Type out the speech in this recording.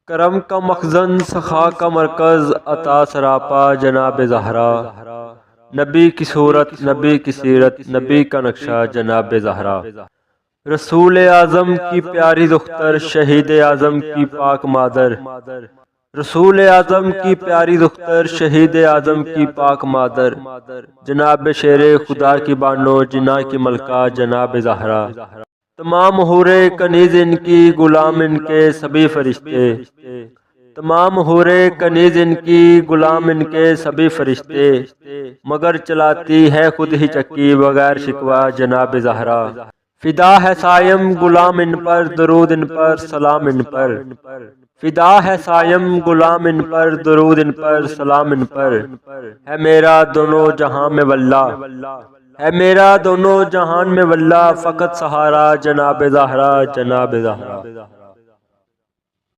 करम का मखजन सखा का मरकज अता सरापा जनाब ज़हरा। नबी की सूरत नबी की सीरत नबी का नक्शा जनाब ज़हरा। रसूल आज़म की प्यारी दुख्तर शहीद आज़म की पाक मादर। रसूल आज़म की प्यारी दुख्तर शहीद आज़म की पाक मादर। जनाब शेर खुदा की बानो जिना की मलका जनाब ज़हरा। तमाम हूरे कनीज इनकी गुलाम इनके सभी फरिश्ते। तमाम हूरे कनीज इनकी गुलाम इनके सभी फरिश्ते। मगर चलाती है खुद ही चक्की बगैर शिकवा जनाब ज़हरा। फिदा है सायम गुलाम इन पर दरूद इन पर सलाम इन पर। फिदा है सायम गुलाम इन पर दरूद इन पर सलाम इन पर। है मेरा दोनों जहां में वल्ला। है मेरा दोनों जहान में वल्ला फ़कत सहारा जनाब ज़हरा जनाब ज़हरा।